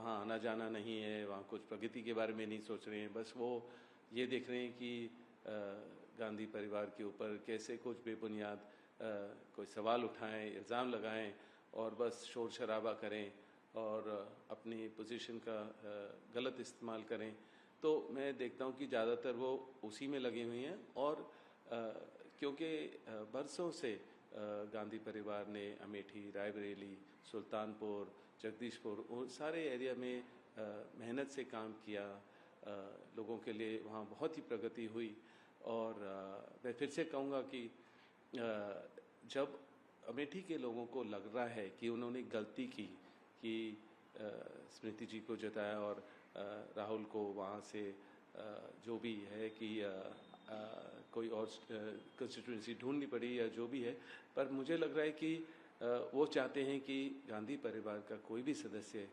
वहाँ आना जाना नहीं है, वहाँ कुछ प्रगति के बारे में नहीं सोच रहे हैं। बस वो ये देख रहे हैं कि गांधी परिवार के ऊपर कैसे कुछ बेबुनियाद कोई सवाल उठाएं, इल्ज़ाम लगाएं और बस शोर शराबा करें और अपनी पोजीशन का गलत इस्तेमाल करें। तो मैं देखता हूँ कि ज़्यादातर वो उसी में लगे हुए हैं। और क्योंकि बरसों से गांधी परिवार ने अमेठी, रायबरेली, सुल्तानपुर, जगदीशपुर उन सारे एरिया में मेहनत से काम किया, लोगों के लिए वहाँ बहुत ही प्रगति हुई। और मैं फिर से कहूँगा कि जब अमेठी के लोगों को लग रहा है कि उन्होंने गलती की कि स्मृति जी को जताया और राहुल को वहाँ से जो भी है कि कोई और कंस्टिट्यूंसी ढूंढनी पड़ी या जो भी है, पर मुझे लग रहा है कि वो चाहते हैं कि गांधी परिवार का कोई भी सदस्य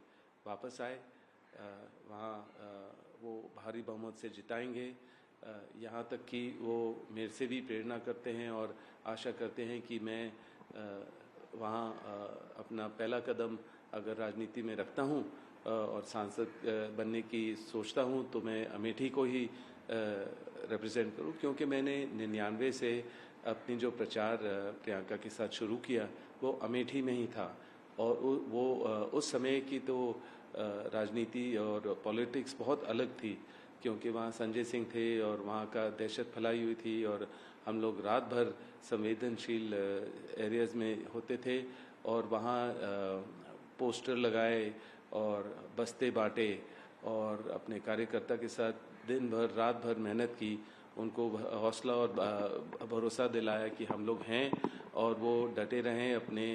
वापस आए, वहाँ वो भारी बहुमत से जिताएंगे। यहाँ तक कि वो मेरे से भी प्रेरणा करते हैं और आशा करते हैं कि मैं वहाँ अपना पहला कदम अगर राजनीति में रखता हूँ और सांसद बनने की सोचता हूँ तो मैं अमेठी को ही रिप्रेजेंट करूँ, क्योंकि मैंने 99 से अपनी जो प्रचार प्रियंका के साथ शुरू किया वो अमेठी में ही था। और वो उस समय की तो राजनीति और पॉलिटिक्स बहुत अलग थी, क्योंकि वहाँ संजय सिंह थे और वहाँ का दहशत फैलाई हुई थी और हम लोग रात भर संवेदनशील एरियाज़ में होते थे और वहाँ पोस्टर लगाए और बस्ते बांटे और अपने कार्यकर्ता के साथ दिन भर रात भर मेहनत की, उनको हौसला और भरोसा दिलाया कि हम लोग हैं और वो डटे रहें अपने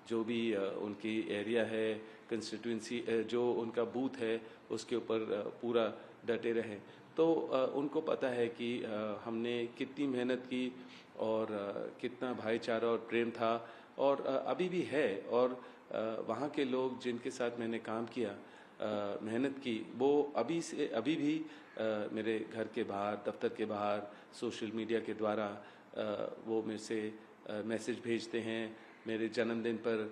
जो भी उनकी एरिया है, कंस्टिट्यूंसी जो उनका बूथ है उसके ऊपर पूरा डटे रहें। तो उनको पता है कि हमने कितनी मेहनत की और कितना भाईचारा और प्रेम था और अभी भी है। और वहाँ के लोग जिनके साथ मैंने काम किया, मेहनत की, वो अभी भी मेरे घर के बाहर, दफ्तर के बाहर, सोशल मीडिया के द्वारा वो मेरे से मैसेज भेजते हैं। मेरे जन्मदिन पर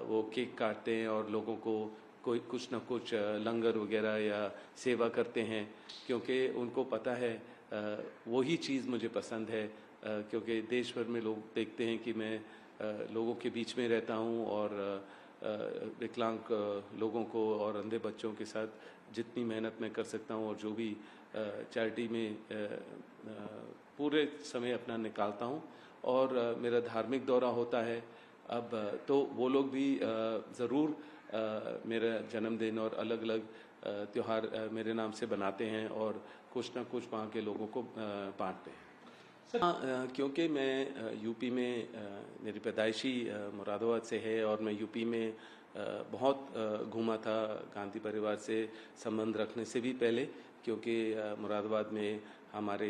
वो केक काटते हैं और लोगों को कोई कुछ न कुछ लंगर वगैरह या सेवा करते हैं, क्योंकि उनको पता है वही चीज़ मुझे पसंद है। क्योंकि देश भर में लोग देखते हैं कि मैं लोगों के बीच में रहता हूँ और विकलांग लोगों को और अंधे बच्चों के साथ जितनी मेहनत मैं कर सकता हूँ और जो भी चैरिटी में पूरे समय अपना निकालता हूँ। और मेरा धार्मिक दौरा होता है अब, तो वो लोग भी ज़रूर मेरा जन्मदिन और अलग अलग त्यौहार मेरे नाम से बनाते हैं और कुछ ना कुछ वहाँ के लोगों को बांटते हैं। क्योंकि मैं यूपी में मेरी पैदाइशी मुरादाबाद से है और मैं यूपी में बहुत घूमा था गांधी परिवार से संबंध रखने से भी पहले, क्योंकि मुरादाबाद में हमारे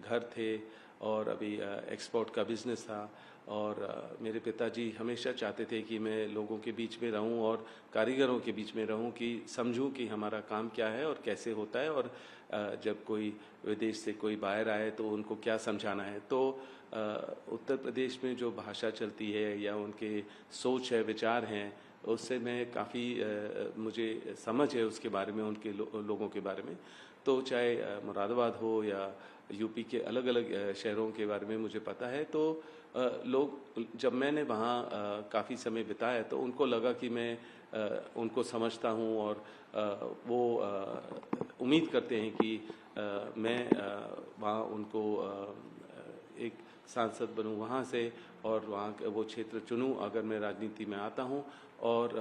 घर थे और अभी एक्सपोर्ट का बिज़नेस था और मेरे पिताजी हमेशा चाहते थे कि मैं लोगों के बीच में रहूं और कारीगरों के बीच में रहूं, कि समझूं कि हमारा काम क्या है और कैसे होता है और जब कोई विदेश से कोई बाहर आए तो उनको क्या समझाना है। तो उत्तर प्रदेश में जो भाषा चलती है या उनके सोच है, विचार हैं, उससे मैं काफ़ी मुझे समझ है उसके बारे में, उनके लोगों के बारे में। तो चाहे मुरादाबाद हो या यूपी के अलग अलग शहरों के बारे में मुझे पता है। तो लोग, जब मैंने वहाँ काफ़ी समय बिताया तो उनको लगा कि मैं उनको समझता हूँ और वो उम्मीद करते हैं कि मैं वहाँ उनको एक सांसद बनूं वहाँ से और वहाँ वो क्षेत्र चुनूं अगर मैं राजनीति में आता हूँ। और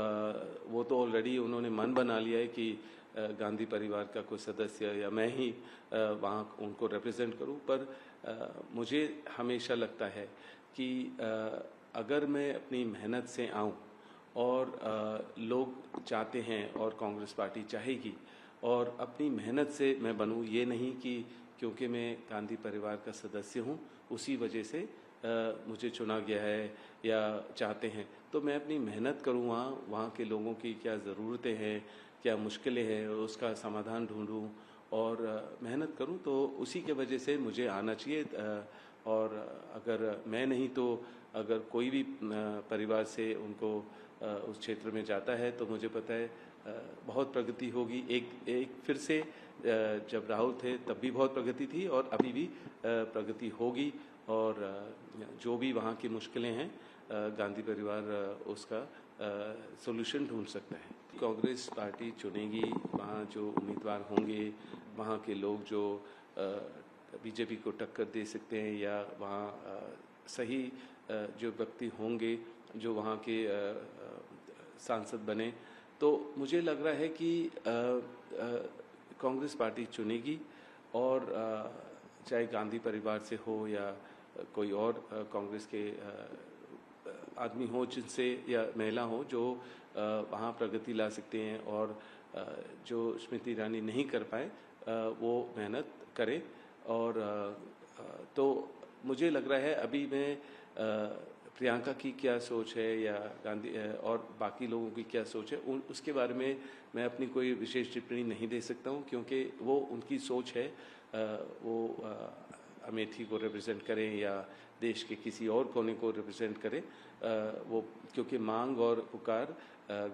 वो तो ऑलरेडी उन्होंने मन बना लिया है कि गांधी परिवार का कोई सदस्य या मैं ही वहाँ उनको रिप्रेजेंट करूँ। पर मुझे हमेशा लगता है कि अगर मैं अपनी मेहनत से आऊँ और लोग चाहते हैं और कांग्रेस पार्टी चाहेगी और अपनी मेहनत से मैं बनूँ, ये नहीं कि क्योंकि मैं गांधी परिवार का सदस्य हूँ उसी वजह से मुझे चुना गया है या चाहते हैं, तो मैं अपनी मेहनत करूँ, वहाँ के लोगों की क्या ज़रूरतें हैं, क्या मुश्किलें हैं, उसका समाधान ढूंढूं और मेहनत करूं, तो उसी के वजह से मुझे आना चाहिए। और अगर मैं नहीं तो अगर कोई भी परिवार से उनको उस क्षेत्र में जाता है तो मुझे पता है बहुत प्रगति होगी। एक फिर से जब राहुल थे तब भी बहुत प्रगति थी और अभी भी प्रगति होगी, और जो भी वहाँ की मुश्किलें हैं गांधी परिवार उसका सॉल्यूशन ढूंढ सकता है। कांग्रेस पार्टी चुनेगी, वहाँ जो उम्मीदवार होंगे, वहाँ के लोग जो बीजेपी को टक्कर दे सकते हैं, या वहाँ सही जो व्यक्ति होंगे जो वहाँ के सांसद बने, तो मुझे लग रहा है कि कांग्रेस पार्टी चुनेगी, और चाहे गांधी परिवार से हो या कोई और कांग्रेस के आदमी हो जिनसे, या महिला हो जो वहाँ प्रगति ला सकते हैं, और जो स्मृति ईरानी नहीं कर पाए वो मेहनत करें। और तो मुझे लग रहा है अभी मैं प्रियंका की क्या सोच है या गांधी और बाकी लोगों की क्या सोच है उसके बारे में मैं अपनी कोई विशेष टिप्पणी नहीं दे सकता हूँ, क्योंकि वो उनकी सोच है। वो अमेठी को रिप्रेजेंट करें या देश के किसी और कोने को रिप्रेजेंट करें, वो क्योंकि मांग और पुकार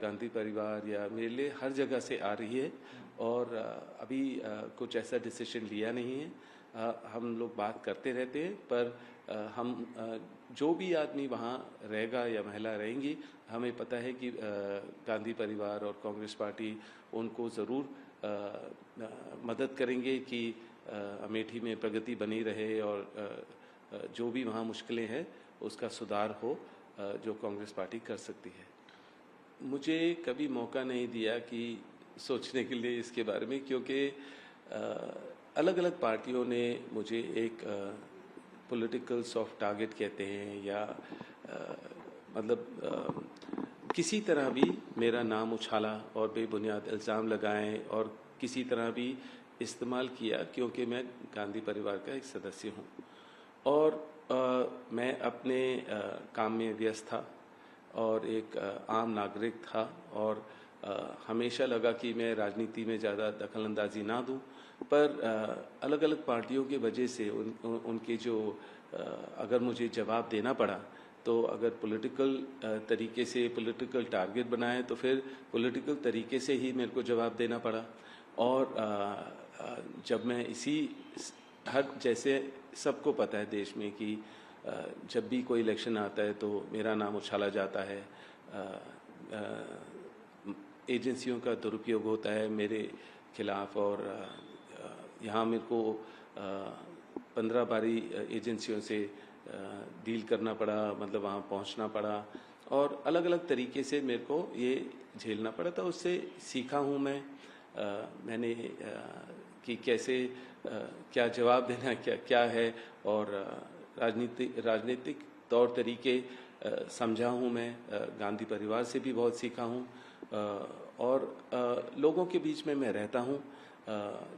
गांधी परिवार या मेरे लिए हर जगह से आ रही है, और अभी कुछ ऐसा डिसीजन लिया नहीं है। हम लोग बात करते रहते हैं, पर हम जो भी आदमी वहाँ रहेगा या महिला रहेंगी, हमें पता है कि गांधी परिवार और कांग्रेस पार्टी उनको ज़रूर मदद करेंगे कि अमेठी में प्रगति बनी रहे, और जो भी वहाँ मुश्किलें हैं उसका सुधार हो, जो कांग्रेस पार्टी कर सकती है। मुझे कभी मौका नहीं दिया कि सोचने के लिए इसके बारे में, क्योंकि अलग अलग पार्टियों ने मुझे एक पॉलिटिकल सॉफ्ट टारगेट कहते हैं, या मतलब किसी तरह भी मेरा नाम उछाला और बेबुनियाद इल्ज़ाम लगाएं और किसी तरह भी इस्तेमाल किया, क्योंकि मैं गांधी परिवार का एक सदस्य हूं, और मैं अपने काम में व्यस्त था और एक आम नागरिक था, और हमेशा लगा कि मैं राजनीति में ज़्यादा दखलंदाजी ना दूं, पर अलग अलग पार्टियों की वजह से उनके जो अगर मुझे जवाब देना पड़ा, तो अगर पॉलिटिकल तरीके से पॉलिटिकल टारगेट बनाए तो फिर पॉलिटिकल तरीके से ही मेरे को जवाब देना पड़ा। और जब मैं इसी हर जैसे सबको पता है देश में कि जब भी कोई इलेक्शन आता है तो मेरा नाम उछाला जाता है, एजेंसियों का दुरुपयोग होता है मेरे खिलाफ, और यहाँ मेरे को 15 बारी एजेंसियों से डील करना पड़ा, मतलब वहाँ पहुँचना पड़ा, और अलग अलग तरीके से मेरे को ये झेलना पड़ा था। उससे सीखा हूँ मैंने कि कैसे क्या जवाब देना क्या है, और राजनीतिक तौर तरीके समझा हूँ मैं, गांधी परिवार से भी बहुत सीखा हूँ, और लोगों के बीच में मैं रहता हूँ,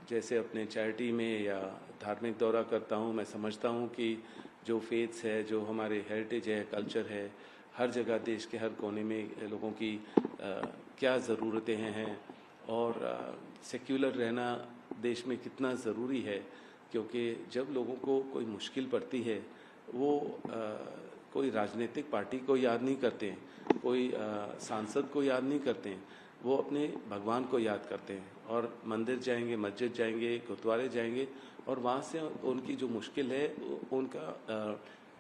जैसे अपने चैरिटी में या धार्मिक दौरा करता हूँ। मैं समझता हूँ कि जो फेथ्स है, जो हमारे हेरिटेज है, कल्चर है, हर जगह देश के हर कोने में लोगों की क्या ज़रूरतें हैं, और सेक्युलर रहना देश में कितना ज़रूरी है, क्योंकि जब लोगों को कोई मुश्किल पड़ती है वो कोई राजनीतिक पार्टी को याद नहीं करते हैं, कोई सांसद को याद नहीं करते हैं, वो अपने भगवान को याद करते हैं, और मंदिर जाएंगे, मस्जिद जाएंगे, गुरुद्वारे जाएंगे, और वहाँ से उनकी जो मुश्किल है उनका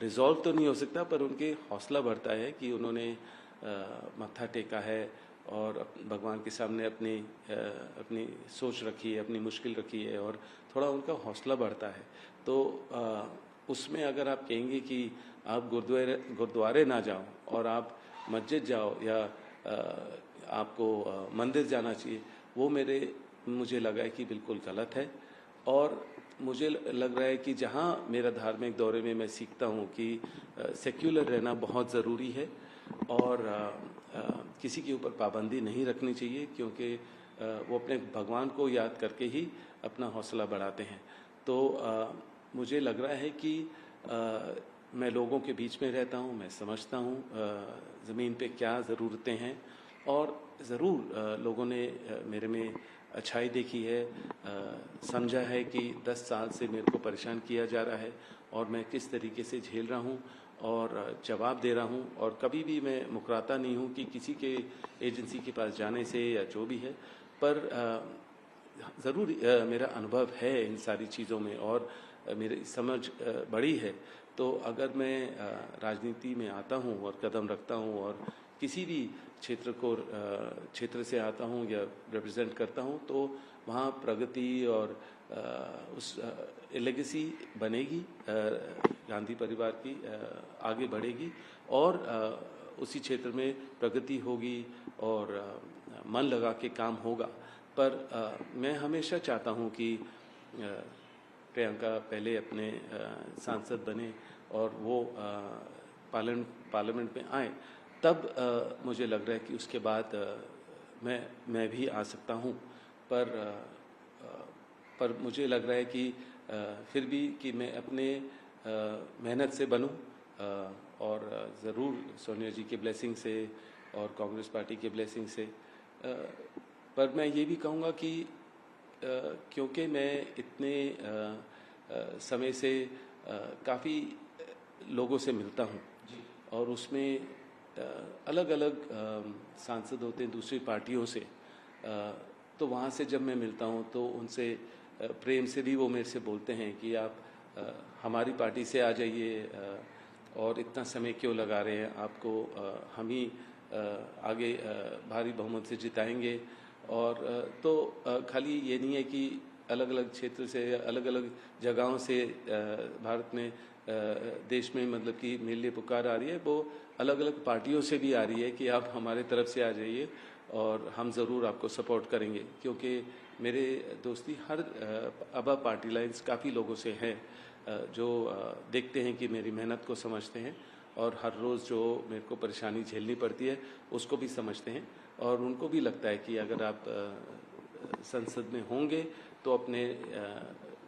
रिजॉल्व तो नहीं हो सकता, पर उनके हौसला बढ़ता है कि उन्होंने मत्था टेका है और भगवान के सामने अपनी सोच रखी है, अपनी मुश्किल रखी है, और थोड़ा उनका हौसला बढ़ता है। तो उसमें अगर आप कहेंगे कि आप गुरुद्वारे ना जाओ और आप मस्जिद जाओ, या आपको मंदिर जाना चाहिए, वो मुझे लगा है कि बिल्कुल गलत है। और मुझे लग रहा है कि जहाँ मेरा धार्मिक दौरे में मैं सीखता हूँ कि सेक्युलर रहना बहुत ज़रूरी है, और किसी के ऊपर पाबंदी नहीं रखनी चाहिए, क्योंकि वो अपने भगवान को याद करके ही अपना हौसला बढ़ाते हैं। तो मुझे लग रहा है कि मैं लोगों के बीच में रहता हूँ, मैं समझता हूँ ज़मीन पे क्या ज़रूरतें हैं, और ज़रूर लोगों ने मेरे में अच्छाई देखी है, समझा है कि 10 साल से मेरे को परेशान किया जा रहा है और मैं किस तरीके से झेल रहा हूँ और जवाब दे रहा हूँ, और कभी भी मैं मुकराता नहीं हूँ कि किसी के एजेंसी के पास जाने से या जो भी है। पर ज़रूर मेरा अनुभव है इन सारी चीज़ों में और मेरी समझ बड़ी है। तो अगर मैं राजनीति में आता हूँ और कदम रखता हूँ और किसी भी क्षेत्र से आता हूँ या रिप्रेजेंट करता हूँ, तो वहाँ प्रगति और उस लेगेसी बनेगी, गांधी परिवार की आगे बढ़ेगी और उसी क्षेत्र में प्रगति होगी और मन लगा के काम होगा। पर मैं हमेशा चाहता हूँ कि प्रियंका पहले अपने सांसद बने और वो पार्लियामेंट में आए, तब मुझे लग रहा है कि उसके बाद मैं भी आ सकता हूँ। पर मुझे लग रहा है कि फिर भी कि मैं अपने मेहनत से बनूं और ज़रूर सोनिया जी के ब्लेसिंग से और कांग्रेस पार्टी के ब्लेसिंग से। पर मैं ये भी कहूँगा कि क्योंकि मैं इतने समय से काफ़ी लोगों से मिलता हूँ और उसमें अलग अलग सांसद होते हैं दूसरी पार्टियों से, तो वहाँ से जब मैं मिलता हूँ तो उनसे प्रेम से भी वो मेरे से बोलते हैं कि आप हमारी पार्टी से आ जाइए और इतना समय क्यों लगा रहे हैं, आपको हम ही आगे भारी बहुमत से जिताएंगे। और तो खाली ये नहीं है कि अलग अलग क्षेत्र से अलग अलग जगहों से भारत में देश में मतलब कि मेरे लिए पुकार आ रही है, वो अलग अलग पार्टियों से भी आ रही है कि आप हमारे तरफ से आ जाइए और हम ज़रूर आपको सपोर्ट करेंगे। क्योंकि मेरे दोस्ती हर अबव पार्टी लाइन्स काफ़ी लोगों से हैं जो देखते हैं कि मेरी मेहनत को समझते हैं और हर रोज़ जो मेरे को परेशानी झेलनी पड़ती है उसको भी समझते हैं, और उनको भी लगता है कि अगर आप संसद में होंगे तो अपने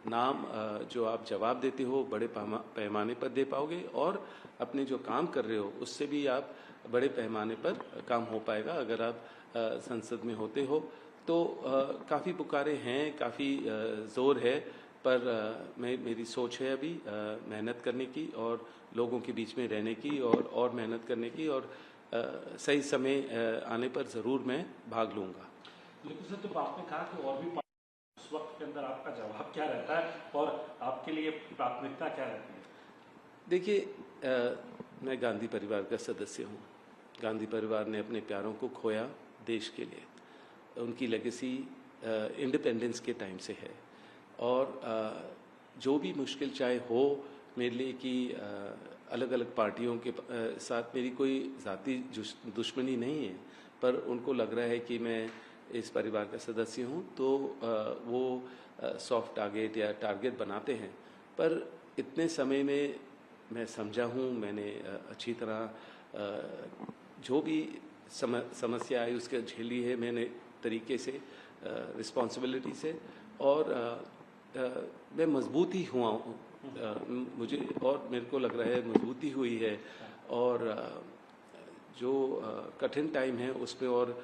नाम जो आप जवाब देते हो बड़े पैमाने पर दे पाओगे और अपने जो काम कर रहे हो उससे भी आप बड़े पैमाने पर काम हो पाएगा अगर आप संसद में होते हो। तो काफ़ी पुकारे हैं, काफ़ी ज़ोर है, पर मेरी सोच है अभी मेहनत करने की और लोगों के बीच में रहने की और मेहनत करने की, और सही समय आने पर ज़रूर मैं भाग लूँगा। लेकिन सर, तो आपने कहा कि और भी उस वक्त के अंदर आपका जवाब क्या रहता है और आपके लिए प्राथमिकता क्या रहती है? देखिए, मैं गांधी परिवार का सदस्य हूँ। गांधी परिवार ने अपने प्यारों को खोया देश के लिए, उनकी लेगेसी इंडिपेंडेंस के टाइम से है और जो भी मुश्किल चाहे हो मेरे लिए कि अलग अलग पार्टियों के साथ मेरी कोई ज़ाती दुश्मनी नहीं है, पर उनको लग रहा है कि मैं इस परिवार का सदस्य हूँ तो वो सॉफ्ट टारगेट या टारगेट बनाते हैं। पर इतने समय में मैं समझा हूँ, मैंने अच्छी तरह जो भी समस्या आई उसके झेली है मैंने तरीके से, रिस्पॉन्सिबिलिटी से, और मैं मजबूत ही हुआ हूँ, मुझे और मेरे को लग रहा है मजबूती हुई है, और जो कठिन टाइम है उसमें और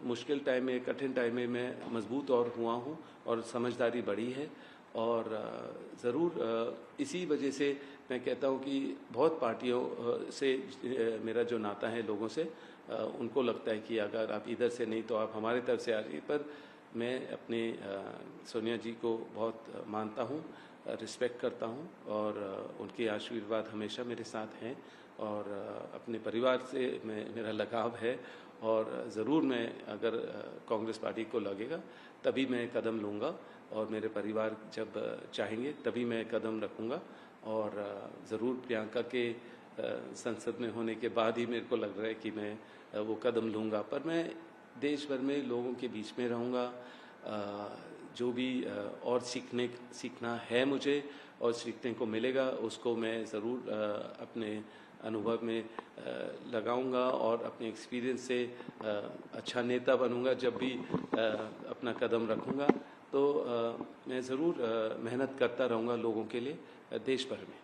मुश्किल टाइम में कठिन टाइम में मैं मजबूत और हुआ हूँ और समझदारी बढ़ी है। और ज़रूर इसी वजह से मैं कहता हूँ कि बहुत पार्टियों से मेरा जो नाता है लोगों से, उनको लगता है कि अगर आप इधर से नहीं तो आप हमारे तरफ से आ जाइए। पर मैं अपने सोनिया जी को बहुत मानता हूँ, रिस्पेक्ट करता हूँ और उनके आशीर्वाद हमेशा मेरे साथ हैं, और अपने परिवार से मेरा लगाव है, और ज़रूर मैं अगर कांग्रेस पार्टी को लगेगा तभी मैं कदम लूँगा, और मेरे परिवार जब चाहेंगे तभी मैं कदम रखूँगा, और ज़रूर प्रियंका के संसद में होने के बाद ही मेरे को लग रहा है कि मैं वो कदम लूँगा। पर मैं देश भर में लोगों के बीच में रहूँगा, जो भी और सीखना है मुझे और सीखने को मिलेगा उसको मैं ज़रूर अपने अनुभव में लगाऊंगा और अपने एक्सपीरियंस से अच्छा नेता बनूंगा। जब भी अपना कदम रखूंगा तो मैं ज़रूर मेहनत करता रहूंगा लोगों के लिए देश भर में।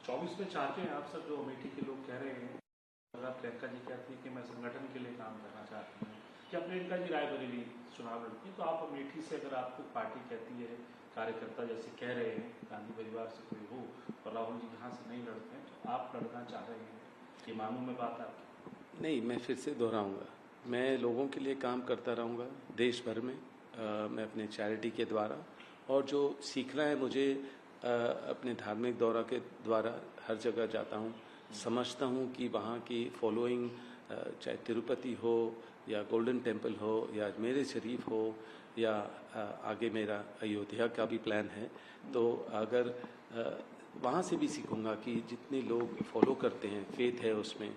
24 में चाहते हैं आप सब, जो अमेठी के लोग कह रहे हैं, अगर प्रियंका जी कहती है कि मैं संगठन के लिए काम करना चाहती हूँ, क्या प्रियंका जी रायबरेली चुनाव लड़ती है, तो आप अमेठी से अगर आपको पार्टी कहती है, कार्यकर्ता जैसे कह रहे हैं गांधी परिवार से कोई हो और राहुल जी यहाँ से नहीं लड़ते हैं, तो आप लड़ना चाह रहे हैं, ये मालूम में बात आपकी? नहीं, मैं फिर से दोहराऊंगा, मैं लोगों के लिए काम करता रहूँगा देश भर में, मैं अपने चैरिटी के द्वारा, और जो सीखना है मुझे अपने धार्मिक दौरा के द्वारा हर जगह जाता हूँ, समझता हूँ कि वहाँ की फॉलोइंग, चाहे तिरुपति हो या गोल्डन टेम्पल हो या अजमेर शरीफ हो या आगे मेरा अयोध्या का भी प्लान है, तो अगर वहाँ से भी सीखूँगा कि जितने लोग फॉलो करते हैं, फेथ है उसमें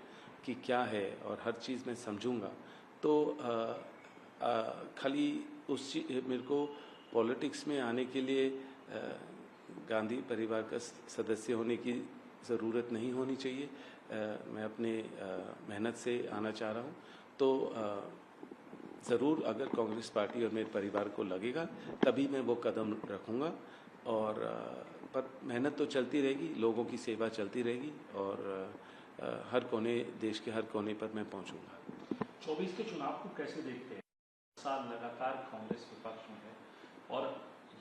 कि क्या है, और हर चीज़ में समझूंगा, तो खाली मेरे को पॉलिटिक्स में आने के लिए गांधी परिवार का सदस्य होने की ज़रूरत नहीं होनी चाहिए। मैं अपने मेहनत से आना चाह रहा हूँ, तो ज़रूर अगर कांग्रेस पार्टी और मेरे परिवार को लगेगा तभी मैं वो कदम रखूँगा, और पर मेहनत तो चलती रहेगी, लोगों की सेवा चलती रहेगी, और हर कोने, देश के हर कोने पर मैं पहुंचूंगा। 24 के चुनाव को कैसे देखते हैं? 5 साल लगातार कांग्रेस विपक्ष में है, और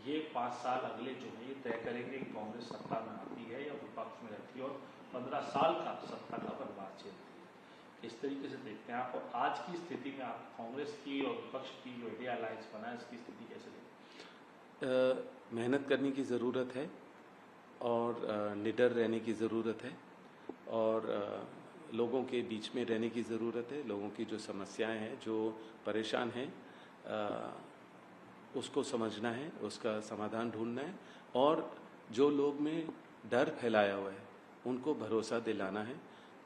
ये 5 साल अगले जो है ये तय करेंगे कि कांग्रेस सत्ता में आती है या विपक्ष में रहती है, और 15 साल का सत्ता का वनवास झेलती है। इस तरीके से देखते हैं आप, और आज की स्थिति में आप कांग्रेस की और विपक्ष की जो इंडिया अलायंस बना है, इसकी स्थिति कैसे देखते हैं? मेहनत करने की ज़रूरत है, और निडर रहने की ज़रूरत है, और लोगों के बीच में रहने की ज़रूरत है। लोगों की जो समस्याएं हैं, जो परेशान हैं, उसको समझना है, उसका समाधान ढूंढना है, और जो लोग में डर फैलाया हुआ है उनको भरोसा दिलाना है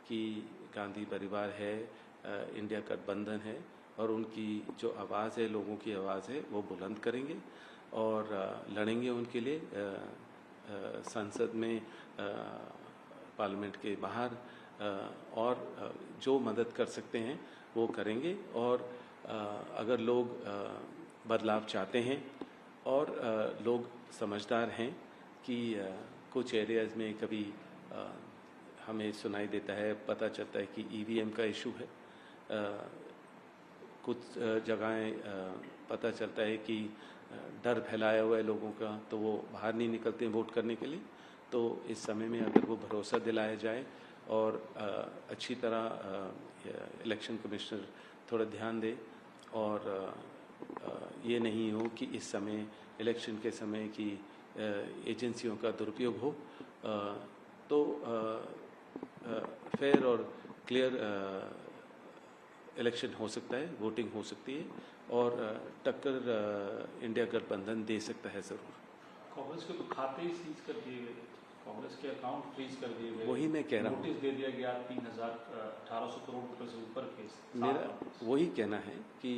कि गांधी परिवार है, इंडिया गठबंधन है, और उनकी जो आवाज़ है, लोगों की आवाज़ है, वो बुलंद करेंगे और लड़ेंगे उनके लिए संसद में, पार्लियामेंट के बाहर, और जो मदद कर सकते हैं वो करेंगे। और अगर लोग बदलाव चाहते हैं और लोग समझदार हैं कि कुछ एरियाज़ में कभी हमें सुनाई देता है, पता चलता है कि ईवीएम का इशू है, कुछ जगहें पता चलता है कि डर फैलाया हुआ है लोगों का, तो वो बाहर नहीं निकलते हैं वोट करने के लिए। तो इस समय में अगर वो भरोसा दिलाया जाए और अच्छी तरह इलेक्शन कमिश्नर थोड़ा ध्यान दे, और ये नहीं हो कि इस समय इलेक्शन के समय की एजेंसियों का दुरुपयोग हो, तो फेयर और क्लियर इलेक्शन हो सकता है, वोटिंग हो सकती है, और टक्कर इंडिया गठबंधन दे सकता है ज़रूर। कांग्रेस के तो खाते ही सीज कर दिए गए, कांग्रेस के अकाउंट फ्रीज कर दिए गए, वही मैं कह रहा हूँ, नोटिस दे दिया गया 1800 करोड़ रुपए से ऊपर के। मेरा वही कहना है कि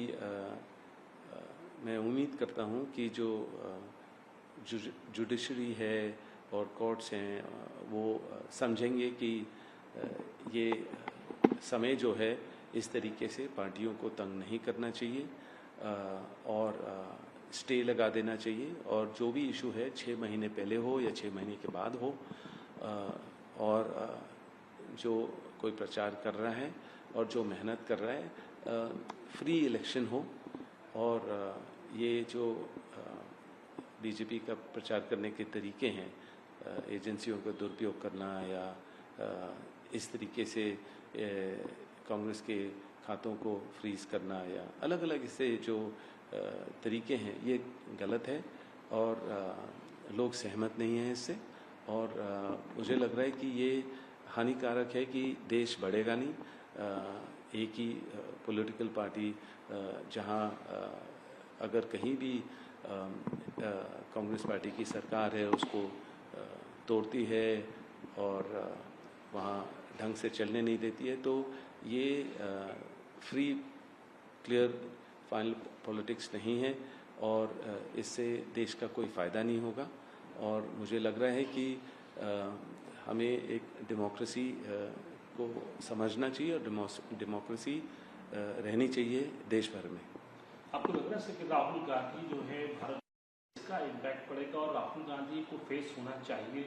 मैं उम्मीद करता हूँ कि जो जुडिशरी है और कोर्ट्स हैं, वो समझेंगे कि ये समय जो है इस तरीके से पार्टियों को तंग नहीं करना चाहिए, और स्टे लगा देना चाहिए, और जो भी इशू है 6 महीने पहले हो या 6 महीने के बाद हो, और जो कोई प्रचार कर रहा है और जो मेहनत कर रहा है, फ्री इलेक्शन हो, और ये जो बीजेपी का प्रचार करने के तरीके हैं, एजेंसियों का दुरुपयोग करना या इस तरीके से कांग्रेस के खातों को फ्रीज करना या अलग अलग इससे जो तरीके हैं, ये गलत है, और लोग सहमत नहीं हैं इससे, और मुझे लग रहा है कि ये हानिकारक है कि देश बढ़ेगा नहीं। एक ही पॉलिटिकल पार्टी जहां अगर कहीं भी कांग्रेस पार्टी की सरकार है उसको तोड़ती है और वहाँ ढंग से चलने नहीं देती है, तो ये फ्री क्लियर फाइनल पॉलिटिक्स नहीं है, और इससे देश का कोई फ़ायदा नहीं होगा। और मुझे लग रहा है कि हमें एक डेमोक्रेसी को समझना चाहिए और डेमोक्रेसी रहनी चाहिए देश भर में। आपको लग रहा है कि राहुल गांधी जो है भारत, इसका इम्पैक्ट पड़ेगा और राहुल गांधी को फेस होना चाहिए,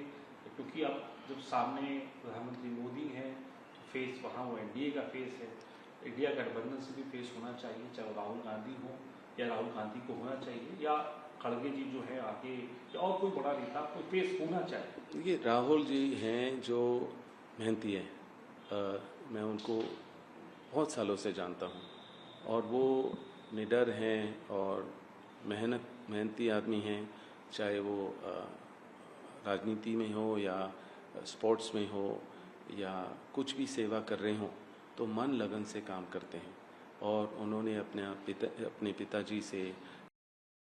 क्योंकि अब जब सामने प्रधानमंत्री मोदी हैं तो फेस वहाँ वो एनडीए का फेस है, इंडिया गठबंधन से भी फेस होना चाहिए, चाहे राहुल गांधी हो या राहुल गांधी को होना चाहिए, या खड़गे जी जो है आगे, या और कोई बड़ा नेता कोई फेस होना चाहिए? देखिए, राहुल जी हैं जो मेहनती हैं, मैं उनको बहुत सालों से जानता हूँ और वो निडर हैं और मेहनती आदमी हैं, चाहे वो राजनीति में हो या स्पोर्ट्स में हो या कुछ भी सेवा कर रहे हों, तो मन लगन से काम करते हैं। और उन्होंने अपने पिताजी से